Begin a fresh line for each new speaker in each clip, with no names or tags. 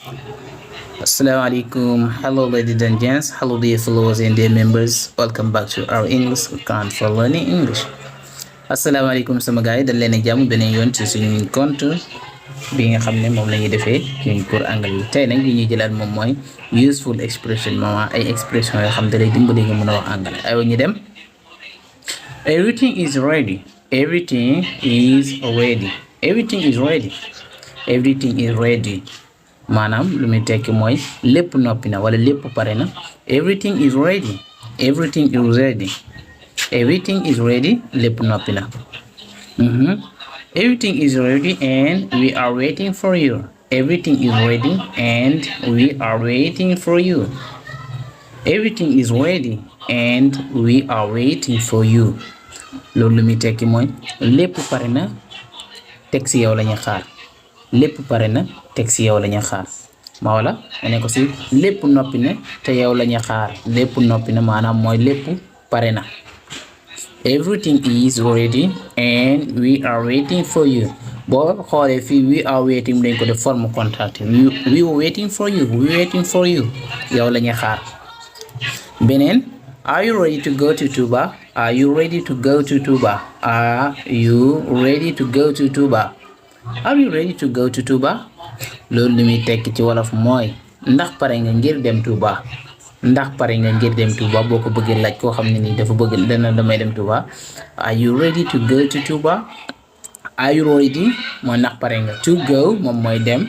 Assalamu alaikum. Hello, ladies and gents. Hello, dear followers and dear members. Welcome back to our English account for learning English. Assalamu alaikum sama gars yi dal leen ak jàmm beneen yoon ci suñu compte bi nga xam ne moom la ñuy defee suñu cours anglais yi tey nag li ñuy jëlaat moom mooy useful expression maanaam ay expression yoo xam ne day dimbali nga mën a wax anglais aywa ñu dem. Everything is ready. Everything is ready. Everything is ready. Everything is ready. maanaam lu muy tekki mooy lépp noppi na wala lépp pare na. Everything is ready. Everything is ready. Everything is ready. lépp noppi na. Everything is ready and we are waiting for you. Everything is ready and we are waiting for you. Everything is ready and we are waiting for you. loolu lu muy tekki mooy lépp pare na teg si yow la ñuy xaar. lépp pare na teg si yow la ñuy xaar ma wala ma ne ko si lépp noppi na te yow la ñuy xaar. lépp noppi na maanaam mooy lépp pare na. Everything is ready and we are waiting for you. boo xoolee fii we are waiting dañ ko def forme contractée. we were waiting for you. we waiting for you. yow la ñuy xaar. beneen are you ready to go to Touba? Are you ready to go to Touba? Are you ready to go to Touba? Are you ready to go to Touba? loolu li muy tekki ci wolof mooy ndax pare nga ngir dem Touba. ndax pare nga ngir dem Touba boo ko bëggee laaj koo xam ne nii dafa bëgg dana damay dem Touba. Are you ready to go to Touba? Are you ready mooy ndax pare nga. To go moom mooy dem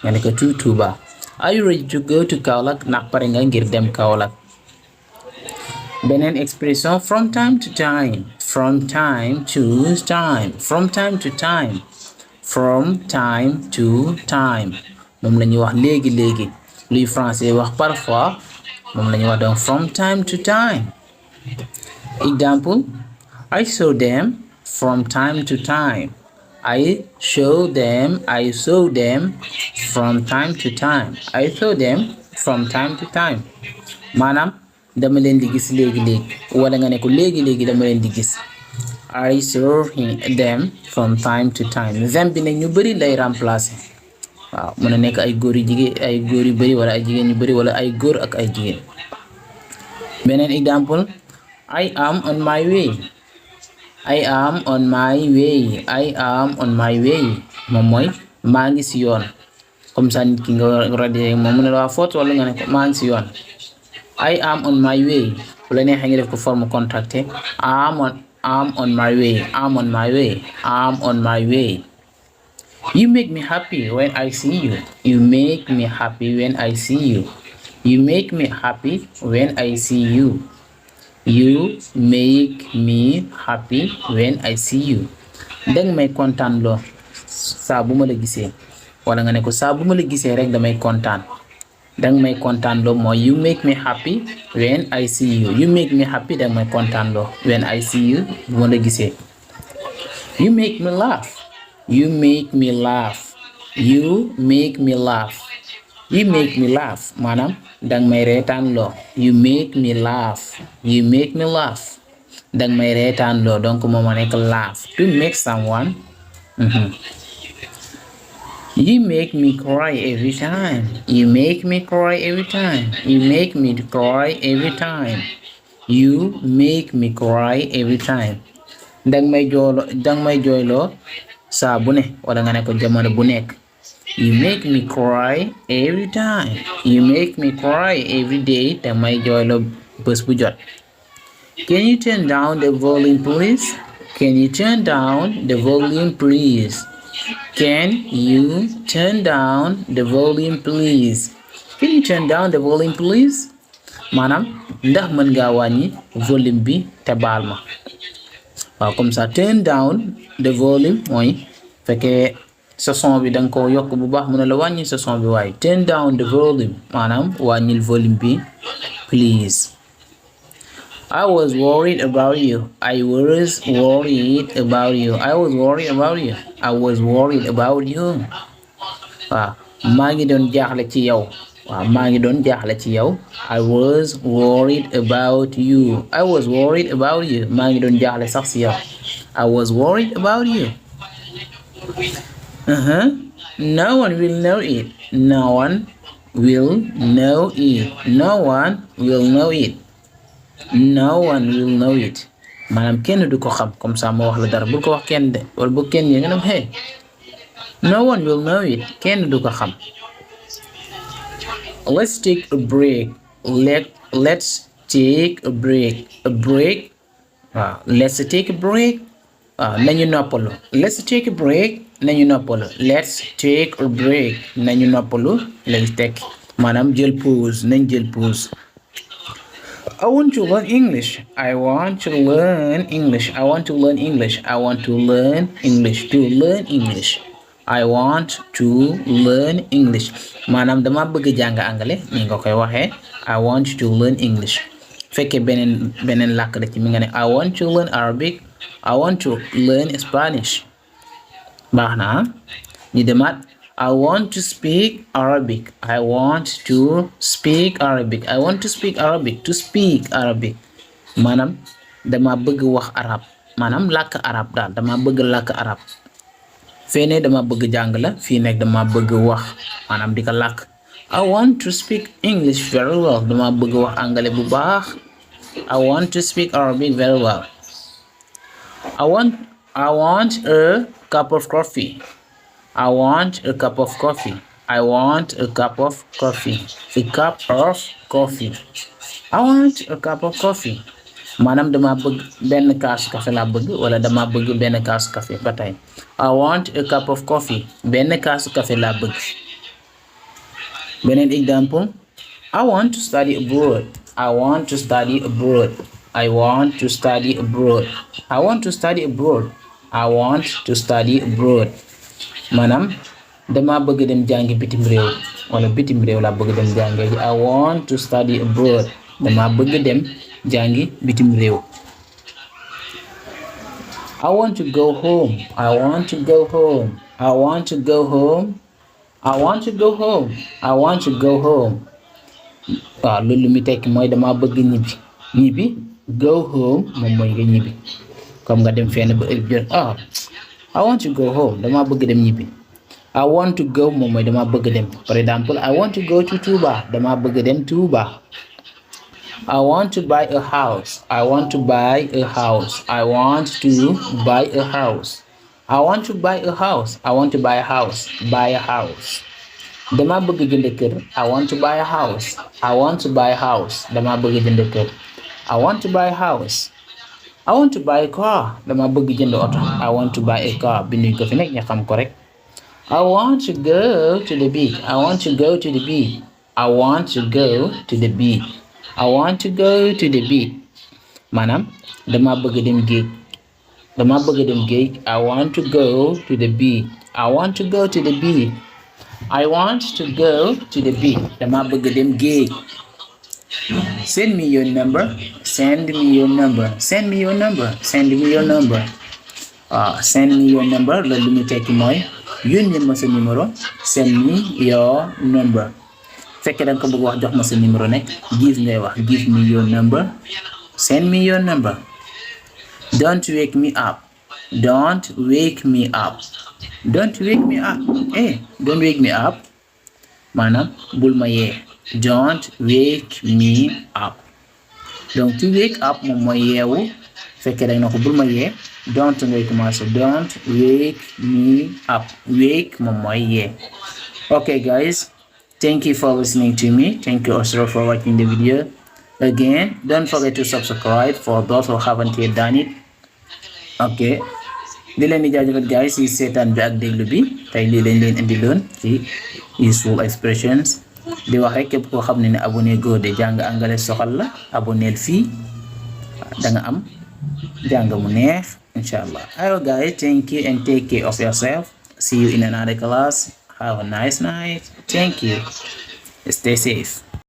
nga ne ko to Touba. Are you ready to go to Kaolack? ndax pare nga ngir dem Kaolack. beneen expression from time to time. From time to time. From time to time. From time to time moom la ñuy wax léegi luy français wax parfois moom la ñuy wax donc from time to time. Example I saw them from time to time. I saw them from time to time. I saw them from time to time maanaam dama leen di gis léegi wala nga ne ko léegi dama leen di gis. I saw them from time to time. them bi nag ñu bëri lay remplacer. waaw mën na nekk ay góor yu jigéen ay góor yu bëri wala ay jigéen yu bëri wala ay góor ak ay jigéen. beneen exemple I am on my way. I am on my way. I am on my way moom mooy maa ngi si yoon. comme ça nit ki nga radee moom mu ne la waa foot wala nga ne ko maa ngi si yoon. I am on my way bu la neexee nga def ko forme contractée. I'm on my way. I'm on my way. I'm on my way. You make me happy when I see you. You make me happy when I see you. You make me happy when I see you. You make me happy when I see you. danga may kontaan loo saa bu ma la gisee wala nga ne ko saa bu ma la gisee rek damay kontaan. danga may kontaan loo mooy you make me happy when I see you. you make me happy danga may kontaan loo when I see you bu ma la gisee. you make me laugh. you make me laugh. you make me laugh. you make me laugh maanaam danga may reetaan loo. you make me laugh. you make me laugh danga may reetaan loo donc moom moo nekk laugh to make someone. You make me cry every time. You make me cry every time. You make me cry every time. You make me cry every time. danga may jooyloo saa bu ne wala nga ne ko jamono bu nekk. You make me cry every time. You make me cry every day. danga may jooyloo bés bu jot. Can you turn down the volume please? Can you turn down the volume please? Can you turn down the volume please? Can you turn down the volume please? maanaam ndax mën ngaa wàññi volume bi te baal ma. waaw comme ça turn down the volume mooy fekkee sa son bi danga ko yokk bu baax mu ne la wàññi sa son bi waaye turn down the volume maanaam wàññil volume bi please. I was worried about you. I was worried about you. I was worried about you. I was worried about you. waaw maa ngi doon jaaxle ci yow. waaw maa ngi doon jaaxle ci yow. I was worried about you. I was worried about you. maa ngi doon jaaxle sax ci yow. I was worried about you. No one will know it. No one will know it. No one will know it. No one will know it. maanaam kenn du ko xam comme ça ma wax la dara bul ko wax kenn de wala bu kenn nga ne hey no one will know it. kenn du ko xam. Let's take a break. Let's take a break. A break. Let's take a break. Nañu noppalu. Let's take a break. Nañu noppalu. Let's take a break. Nañu noppalu. Let's take. maanaam jël pause. nañ jël pause. I want to learn English. I want to learn English. I want to learn English. I want to learn English. To learn English. I want to learn English. maanaam dama bëgg jàng anglais ni nga koy waxee. I want to learn English. fekkee beneen làkk la ci mi nga ne I want to learn Arabic. I want to learn Spanish. baax na ñu demaat. I want to speak Arabic. I want to speak Arabic. I want to speak Arabic. To speak Arabic. maanaam dama bëgg wax arab. maanaam làkk arab daal dama bëgg làkk arab. fee ne dama bëgg jàng la fii nekk dama bëgg wax maanaam di ko làkk. I want to speak English very well. dama bëgg wax anglais bu baax. I want to speak Arabic very well. I want a cup of coffee. I want a cup of coffee. I want a cup of coffee. A cup of coffee. I want a cup of coffee. maanaam dama bëgg benn kaasu café laa bëgg wala dama bëgg benn kaasu café ba tey. I want a cup of coffee. benn kaasu café laa bëgg. beneen example. I want to study abroad. I want to study abroad. I want to study abroad. I want to study abroad. I want to study abroad. maanaam dama bëgg dem jàngi bitim réew wala bitim réew laa bëgg dem jàngi. I want to study abroad. dama bëgg dem jàngi bitim réew. I want to go home. I want to go home. I want to go home. I want to go home. I want to go home. loolu mi tekki mooy dama bëgg ñibbi. Go home moom mooy nga ñibbi comme nga dem fenn ba heure bi I want to go home. dama bëgg dem ñibbi. I want to go moom mooy dama bëgg dem. Par exemple, I want to go to Touba. dama bëgg dem Touba. I want to buy a house. I want to buy a house. I want to buy a house. I want to buy a house. I want to buy a house. Buy a house. dama bëgg jënd kër. I want to buy a house. I want to buy a house. dama bëgg jënd kër. I want to buy a house. I want to buy a car. dama bëgg jënd oto. I want to buy a car. binduñ ko fi nekk ñu xam ko rek. I want to go to the beach. I want to go to the beach. I want to go to the beach. I want to go to the beach. maanaam dama bëgg dem géej. dama bëgg dem géej. I want to go to the beach. I want to go to the beach. I want to go to the beach. dama bëgg dem géej. Send me your number. Send me your number. Send me your number. Send me your number. Send me your number loolu lu muy tekki mooy yónnee ma sa numéro. Send me your number. fekkee da nga ko bëgg wax jox ma sa numéro nekk give ngay wax give me your number. Send me your number. Don't wake me up. Don't wake me up. Don't wake me up. Don't wake me up. maanaam bul ma yee. Don't wake me up. donc to wake up moom mooy yeewu. fekkee da nga ko bul ma yee. don't ngay commencé. Don't wake me up. wake moom mooy yee. Okay guys, thank you for listening to me. Thank you also for watching the video. Again, don't forget to subscribe for those who haven't yet done it. Okay, di leen di jaajëfal guys ci seetaan bi ak déglu bi. tey lii lañ leen indiloon ci useful expressions. di wax rek képp koo xam ne abonné go de jàng anglais soxal la abonneel fii da nga am jàng mu neex inshallah. Alright guys, thank you and take care of yourself. See you in another class. Have a nice night. Thank you. Stay safe.